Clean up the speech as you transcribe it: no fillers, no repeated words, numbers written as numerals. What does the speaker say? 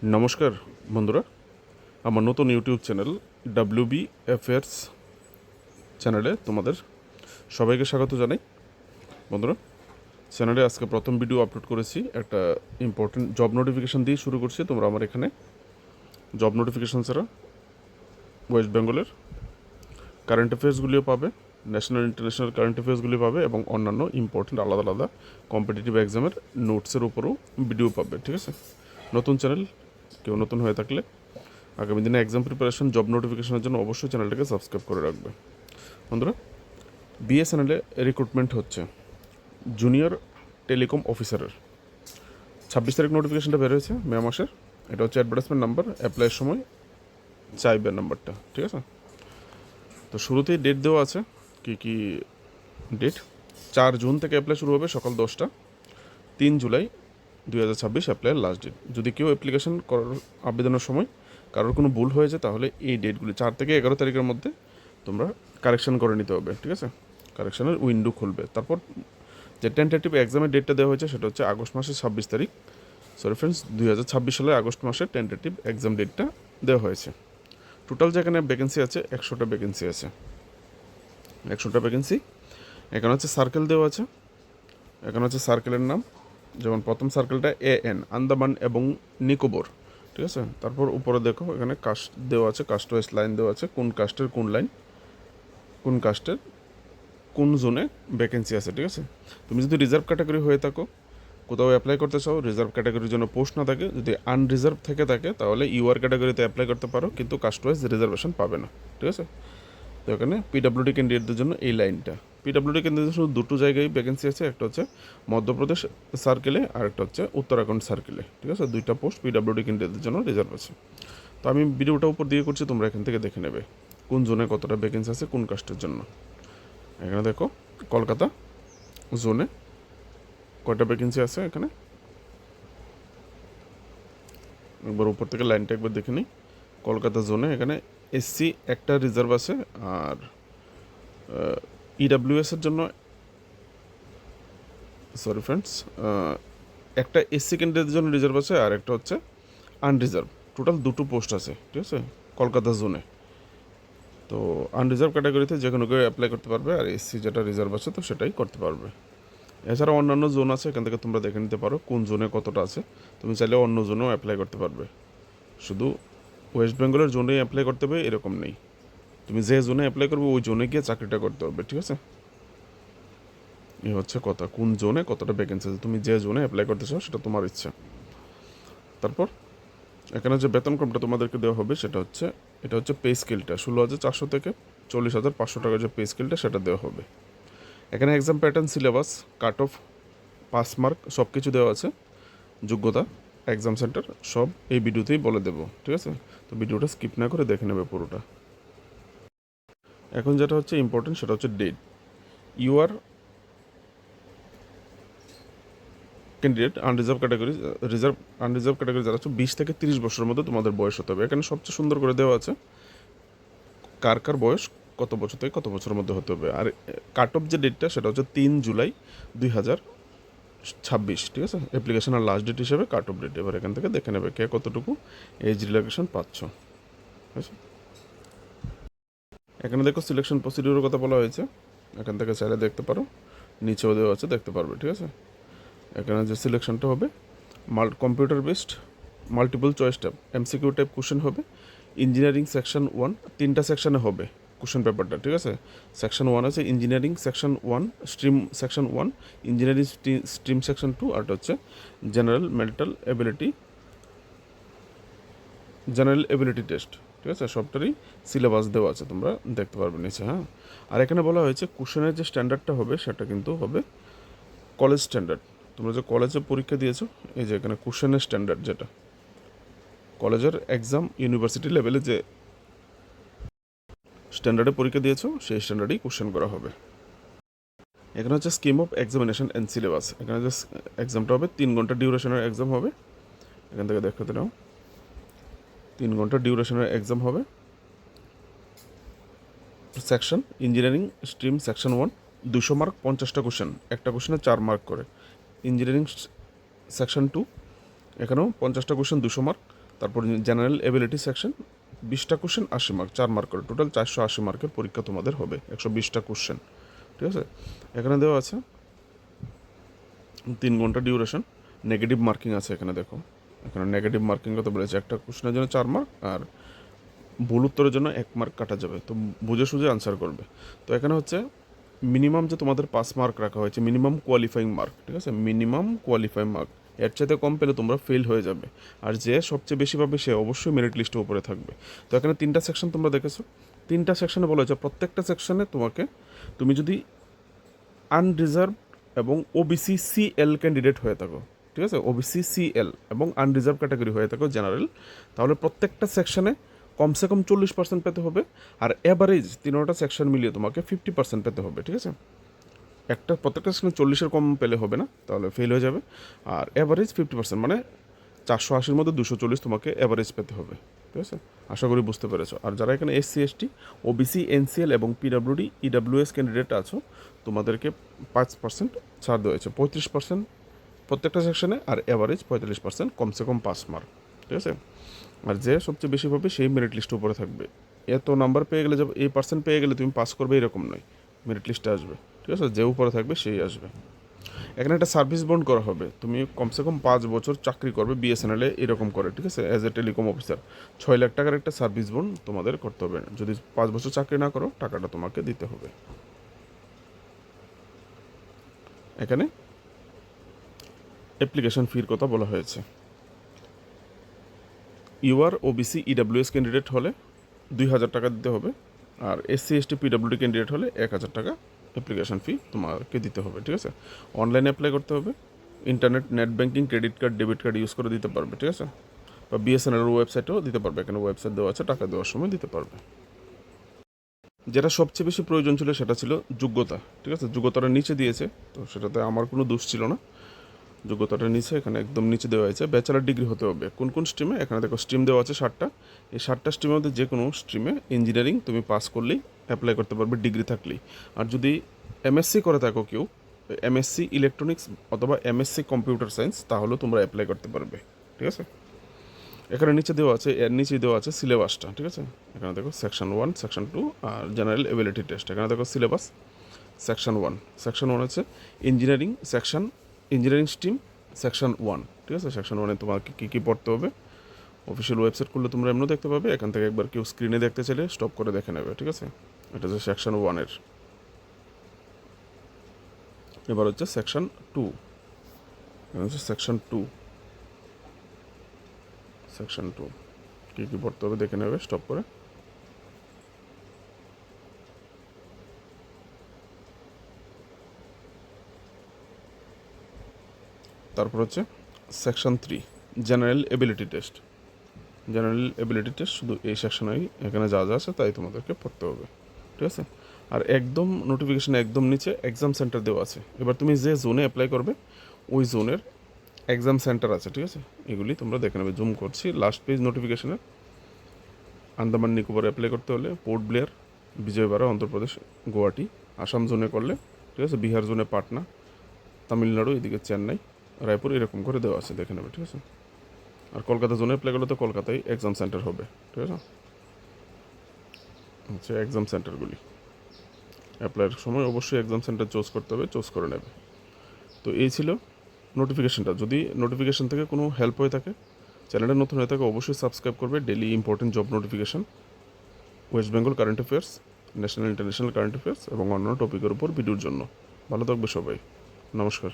নমস্কার বন্ধুরা, আমার নতুন ইউটিউব চ্যানেল ডাব্লিউবি অ্যাফেয়ার্স চ্যানেলে তোমাদের সবাইকে স্বাগত জানাই। বন্ধুরা, চ্যানেলে আজকে প্রথম ভিডিও আপলোড করেছি, একটা ইম্পর্টেন্ট জব নোটিফিকেশান দিয়ে শুরু করছি। তোমরা আমার এখানে জব নোটিফিকেশান ছাড়া ওয়েস্ট বেঙ্গলের কারেন্ট অ্যাফেয়ার্সগুলিও পাবে, ন্যাশনাল ইন্টারন্যাশনাল কারেন্ট অ্যাফেয়ার্সগুলি পাবে এবং অন্যান্য ইম্পর্টেন্ট আলাদা আলাদা কম্পিটিটিভ এক্সামের নোটসের উপরও ভিডিও পাবে। ঠিক আছে, নতুন চ্যানেল, কেউ নতুন হয়ে থাকলে আগামী দিনে এক্সাম প্রিপারেশন, জব নোটিফিকেশনের জন্য অবশ্যই চ্যানেলটাকে সাবস্ক্রাইব করে রাখবে। বন্ধুরা, বিএসএনএলে রিক্রুটমেন্ট হচ্ছে জুনিয়র টেলিকম অফিসারের। 26 তারিখ নোটিফিকেশনটা বের হয়েছে মে মাসের। এটা হচ্ছে অ্যাডভার্টাইজমেন্ট নাম্বার, অ্যাপ্লাইয়ের সময় চাইবে নাম্বারটা। ঠিক আছে, তো শুরুতেই ডেট দেওয়া আছে। কি ডেট? 4 জুন থেকে অ্যাপ্লাই শুরু হবে সকাল 10টা, 3 জুলাই 2026 অ্যাপ্লাইয়ের লাস্ট ডেট। যদি কেউ অ্যাপ্লিকেশন করার আবেদনের সময় কারোর কোনো ভুল হয়েছে তাহলে এই ডেটগুলি 4 থেকে 11 তারিখের মধ্যে তোমরা কারেকশন করে নিতে হবে। ঠিক আছে, কারেকশনের উইন্ডো খুলবে। তারপর যে টেন্টেটিভ এক্সামের ডেটটা দেওয়া হয়েছে সেটা হচ্ছে আগস্ট মাসের 26 তারিখ। সরি ফ্রেন্ডস, 2026 সালের আগস্ট মাসের টেন্টেটিভ এক্সাম ডেটটা দেওয়া হয়েছে। টোটাল যেখানে ভ্যাকেন্সি আছে 100টা ভ্যাকেন্সি আছে, 100টা ভ্যাকেন্সি। এখানে হচ্ছে সার্কেল দেওয়া আছে, এখানে হচ্ছে সার্কেলের নাম, যেমন প্রথম সার্কেলটা AN, আন্দামান এবং নিকোবর। ঠিক আছে, তারপর উপরে দেখো এখানে কাস্ট দেওয়া আছে, কাস্ট ওয়াইজ লাইন দেওয়া আছে, কোন কাস্টের কোন লাইন, কোন কাস্টের কোন জোনে ভ্যাকেন্সি আছে। ঠিক আছে, তুমি যদি রিজার্ভ ক্যাটাগরি হয়ে থাকো, কোথাও অ্যাপ্লাই করতে চাও, রিজার্ভ ক্যাটাগরির জন্য পোস্ট না থাকে, যদি আনরিজার্ভ থেকে থাকে তাহলে UR ক্যাটাগরিতে অ্যাপ্লাই করতে পারো, কিন্তু কাস্ট ওয়াইজ রিজার্ভেশন পাবে না। ঠিক আছে, তো এখানে PWD ক্যান্ডিডেটদের জন্য এই লাইনটা। PWD ক্যান্ডিডেটদের শুধু দুটো জায়গায় ভ্যাকেন্সি আছে, একটা হচ্ছে মধ্যপ্রদেশ সার্কেলে আর একটা হচ্ছে উত্তরাখণ্ড সার্কেলে। ঠিক আছে, দুইটা পোস্ট PWD ক্যান্ডিডেটদের জন্য রিজার্ভ আছে। তো আমি ভিডিওটা উপর দিয়ে করছি, তোমরা এখান থেকে দেখে নেবে কোন জোনে কতটা ভ্যাকেন্সি আছে কোন কাস্টের জন্য। এখানে দেখো কলকাতা জোনে কয়টা ভ্যাকেন্সি আছে। এখানে একবার উপর থেকে লাইনটা একবার দেখে নিই। কলকাতা জোনে এখানে SC একটা রিজার্ভ আছে, আর EWS এর জন্য, সরি ফ্রেন্ডস, একটা SC ক্যান্ডিডেটের জন্য রিজার্ভ আছে আর একটা হচ্ছে আনরিজার্ভ। টোটাল দুটো পোস্ট আছে। ঠিক আছে, কলকাতা জোনে। তো আনরিজার্ভ ক্যাটাগরিতে যে কোনো কেউ অ্যাপ্লাই করতে পারবে, আর SC যেটা রিজার্ভ আছে তো সেটাই করতে পারবে। এছাড়া অন্যান্য জোন আছে, এখান থেকে তোমরা দেখে নিতে পারো কোন জোনে কতটা আছে। তুমি চাইলে অন্য জোনেও অ্যাপ্লাই করতে পারবে, শুধু ওয়েস্ট বেঙ্গলের জোনেই অ্যাপ্লাই করতে হবে এরকম নেই। তুমি যে জোনে অ্যাপ্লাই করবে ওই জোনে গিয়ে চাকরিটা করতে হবে। ঠিক আছে, এই হচ্ছে কথা, কোন জোনে কতটা ভ্যাকেন্সি আছে, তুমি যে জোনে অ্যাপ্লাই করতে চাও সেটা তোমার ইচ্ছা। তারপর এখানে যে বেতনক্রমটা তোমাদেরকে দেওয়া হবে সেটা হচ্ছে, এটা হচ্ছে পে স্কেলটা 16,400 থেকে 40,500 টাকা, যে পে স্কেলটা সেটা দেওয়া হবে। এখানে exam pattern, syllabus, cut off, pass mark সব কিছু দেওয়া আছে, যোগ্যতা, এক্সাম সেন্টার সব এই ভিডিওতেই বলে দেবো। ঠিক আছে, তো ভিডিওটা স্কিপ না করে দেখে নেবে পুরোটা। এখন যেটা হচ্ছে ইম্পর্টেন্ট সেটা হচ্ছে date. UR candidate unreserved category, unreserved category যারা হচ্ছে 20 থেকে 30 বছরের মধ্যে তোমাদের বয়স হতে হবে। এখানে সবচেয়ে সুন্দর করে দেওয়া আছে কার কার বয়স কত বছর থেকে কত বছরের মধ্যে হতে হবে। আর কাট অফ যে ডেটটা সেটা হচ্ছে 3 জুলাই 2026। ঠিক আছে, অ্যাপ্লিকেশনের লাস্ট ডেট হিসেবে কাট অফ ডেট। এবার এখান থেকে দেখে নেবে কে কতটুকু এজ রিল্যাক্সেশন পাচ্ছ। ঠিক আছে, এখানে দেখো সিলেকশন প্রসিডিউরের কথা বলা হয়েছে, এখান থেকে চাইলে দেখতে পারো, নিচেও দেওয়া আছে দেখতে পারবে। ঠিক আছে, এখানে যে সিলেকশনটা হবে computer based multiple choice type MCQ type question হবে। ইঞ্জিনিয়ারিং সেকশন 1, 3টা সেকশনে হবে কোশ্চেন পেপারটা। ঠিক আছে, সেকশন 1 আছে engineering section 1, stream section 1, engineering stream section 2, আর হচ্ছে জেনারেল এবিলিটি টেস্ট। ঠিক আছে, সবটারই সিলেবাস দেওয়া আছে, তোমরা দেখতে পারবে নিচে। হ্যাঁ, আর এখানে বলা হয়েছে কোশ্চেনের যে স্ট্যান্ডার্ডটা হবে সেটা কিন্তু হবে কলেজ স্ট্যান্ডার্ড। তোমরা যে কলেজে পরীক্ষা দিয়েছো, এই যে এখানে কোশ্চেনের স্ট্যান্ডার্ড যেটা কলেজের এক্সাম ইউনিভার্সিটি লেভেলে যে স্ট্যান্ডার্ডে পরীক্ষা দিয়েছো সেই স্ট্যান্ডার্ডেই কোশ্চেন করা হবে। এখানে হচ্ছে scheme of examination and syllabus. এখানে যে এক্সামটা হবে 3 ঘন্টা ডিউরেশনের এক্সাম হবে। এখান থেকে দেখাতে নাও, 3 ঘন্টা ডিউরেশনের এক্সাম হবে। Section engineering stream section 1 200 mark, 50টা কোশ্চেন, একটা কোশ্চেনে 4 মার্ক করে। ইঞ্জিনিয়ারিং সেকশন 2 এখানেও 50টা কোশ্চেন 200 মার্ক, তারপর জেনারেল এবিলিটি সেকশন 20টা কোশ্চেন 80 মার্ক, 4 মার্ক করে, টোটাল 480 মার্কের পরীক্ষা তোমাদের হবে, 120টা কোশ্চেন। ঠিক আছে, এখানে দেওয়া আছে 3 ঘন্টা ডিউরেশন। নেগেটিভ মার্কিং আছে এখানে, দেখো এখানে নেগেটিভ মার্কিং কত বলেছে, একটা কোশ্চেনের জন্য 4 মার্ক আর ভুল উত্তরের জন্য 1 মার্ক কাটা যাবে। তো বুঝে সুঝে আনসার করবে। তো এখানে হচ্ছে মিনিমাম যে তোমাদের 5 মার্ক রাখা হয়েছে, মিনিমাম কোয়ালিফাইং মার্ক। ঠিক আছে, মিনিমাম কোয়ালিফাইং মার্ক, এর চাইতে কম পেলে তোমরা ফেল হয়ে যাবে। আর যে সবচেয়ে বেশি পাবে সে অবশ্যই মেরিট লিস্টের উপরে থাকবে। তো এখানে 3টা সেকশন তোমরা দেখেছো, 3টা সেকশনে বলা হয়েছে প্রত্যেকটা সেকশনে তোমাকে, তুমি যদি আনরিজার্ভ এবং ওবিসি সিএল ক্যান্ডিডেট হয়ে থাকো, ঠিক আছে, ওবিসি সিএল এবং আনরিজার্ভ ক্যাটাগরি হয়ে থাকো জেনারেল, তাহলে প্রত্যেকটা সেকশনে কমসে কম 40% পেতে হবে। আর অ্যাভারেজ 3টা সেকশন মিলিয়ে তোমাকে 50% পেতে হবে। ঠিক আছে, প্রত্যেকটা সেকশনে 40-এর কম পেলে হবে না, তাহলে ফেল হয়ে যাবে। আর অ্যাভারেজ 50%, মানে 480-র মধ্যে 240 তোমাকে অ্যাভারেজ পেতে হবে। ঠিক আছে, আশা করি বুঝতে পেরেছো। আর যারা এখানে SC ST ওবিসি এনসিএল এবং PWD EWS ক্যান্ডিডেট আছো, তোমাদেরকে 5% ছাড় দেওয়া হয়েছে, 35% প্রত্যেকটা সেকশনে, আর অ্যাভারেজ 45%, কমসে কম 5 মার্ক। ঠিক আছে, আর যে সবচেয়ে বেশি পাবে সেই মেরিট লিস্টের উপরে থাকবে। এত নাম্বার পেয়ে গেলে, এই পার্সেন্ট পেয়ে গেলে তুমি পাস করবে এরকম নয়, মেরিট লিস্টে আসবে। ঠিক আছে, যে উপরে থাকবে সেই আসবে। এখানে একটা সার্ভিস বন্ড করা হবে, তুমি কমসে কম 5 বছর চাকরি করবে BSNL এ, এরকম করে। ঠিক আছে, as a telecom officer 6 lakh টাকার একটা সার্ভিস বন্ড তোমাদের করতে হবে। যদি 5 বছর চাকরি না করো, টাকাটা তোমাকে দিতে হবে। এখানে অ্যাপ্লিকেশন ফির কথা বলা হয়েছে। ইউআর ওবিসি EWS ক্যান্ডিডেট হলে 2,000 টাকা দিতে হবে, আর SC ST PWD ক্যান্ডিডেট হলে 1,000 টাকা অ্যাপ্লিকেশন ফি তোমাকে দিতে হবে। ঠিক আছে, অনলাইনে অ্যাপ্লাই করতে হবে, internet, net banking, credit card, debit card use করে দিতে পারবে। ঠিক আছে, বা BSNL ওয়েবসাইটেও দিতে পারবে, এখানে ওয়েবসাইট দেওয়া আছে, টাকা দেওয়ার সময় দিতে পারবে। যেটা সবচেয়ে বেশি প্রয়োজন ছিল সেটা ছিল যোগ্যতা। ঠিক আছে, যোগ্যতাটা নিচে দিয়েছে, তো সেটাতে আমার কোনো দোষ ছিল না। যোগ্যতাটা নিচে, এখানে একদম নিচে দেওয়া হয়েছে, ব্যাচেলার ডিগ্রি হতে হবে। কোন কোন স্ট্রিমে, এখানে দেখো স্ট্রিম দেওয়া আছে 7টা। এই 7টা স্ট্রিমের মধ্যে যে কোনো স্ট্রিমে ইঞ্জিনিয়ারিং তুমি পাস করলেই অ্যাপ্লাই করতে পারবে, ডিগ্রি থাকলেই। আর যদি MSc করে থাকো কেউ, MSc ইলেকট্রনিক্স অথবা MSc কম্পিউটার সায়েন্স, তাহলেও তোমরা অ্যাপ্লাই করতে পারবে। ঠিক আছে, এখানে নিচে দেওয়া আছে, এর নিচে দেওয়া আছে সিলেবাসটা। ঠিক আছে, এখানে দেখো সেকশন 1, সেকশন 2 আর জেনারেল এবিলিটি টেস্ট। এখানে দেখো সিলেবাস। সেকশন 1 হচ্ছে engineering section, engineering stream section 1। ঠিক আছে, সেকশন 1-এ তোমাকে কী কী পড়তে হবে, অফিসিয়াল ওয়েবসাইট করলে তোমরা এমনও দেখতে পাবে। এখান থেকে একবার কেউ স্ক্রিনে দেখতে চাইলে স্টপ করে দেখে নেবে। ঠিক আছে, এটা হচ্ছে সেকশন 1-এর। এবার হচ্ছে সেকশন 2, এটা হচ্ছে সেকশন 2 কী কী পড়তে হবে দেখে নেবে স্টপ করে। তারপর হচ্ছে section 3 general ability test. General ability test শুধু এই সেকশনেই, এখানে যা যা আছে তাই তোমাদেরকে পড়তে হবে। ঠিক আছে, আর একদম নোটিফিকেশানে একদম নিচে এক্সাম সেন্টার দেওয়া আছে। এবার তুমি যে জোনে অ্যাপ্লাই করবে ওই জোনের এক্সাম সেন্টার আছে। ঠিক আছে, এগুলি তোমরা দেখে নেবে। জুম করছি, লাস্ট পেজ নোটিফিকেশনে। আন্দামান নিকোবর অ্যাপ্লাই করতে হলে পোর্ট ব্লেয়ার, বিজয়বাড়া অন্ধ্রপ্রদেশ, গুয়াহাটি। আসাম জোনে করলে, ঠিক আছে, বিহার জোনে পাটনা, তামিলনাড়ু এদিকে চেন্নাই, রায়পুর, এরকম করে দেওয়া আছে, দেখে নেবে। ঠিক আছে, আর কলকাতা জোনে অ্যাপ্লাই করলে তো কলকাতায় এক্সাম সেন্টার হবে। ঠিক আছে, হচ্ছে এক্সাম সেন্টারগুলি। অ্যাপ্লাইয়ের সময় অবশ্যই এক্সাম সেন্টার চুজ করতে হবে, চুজ করে নেবে। তো এই ছিল নোটিফিকেশানটা। যদি নোটিফিকেশান থেকে কোনো হেল্প হয়ে থাকে, চ্যানেলটা নতুন হয়ে থাকে, অবশ্যই সাবস্ক্রাইব করবে। Daily important job notification, West Bengal current affairs, national international current affairs এবং অন্যান্য টপিকের উপর ভিডিওর জন্য। ভালো থাকবে সবাই, নমস্কার।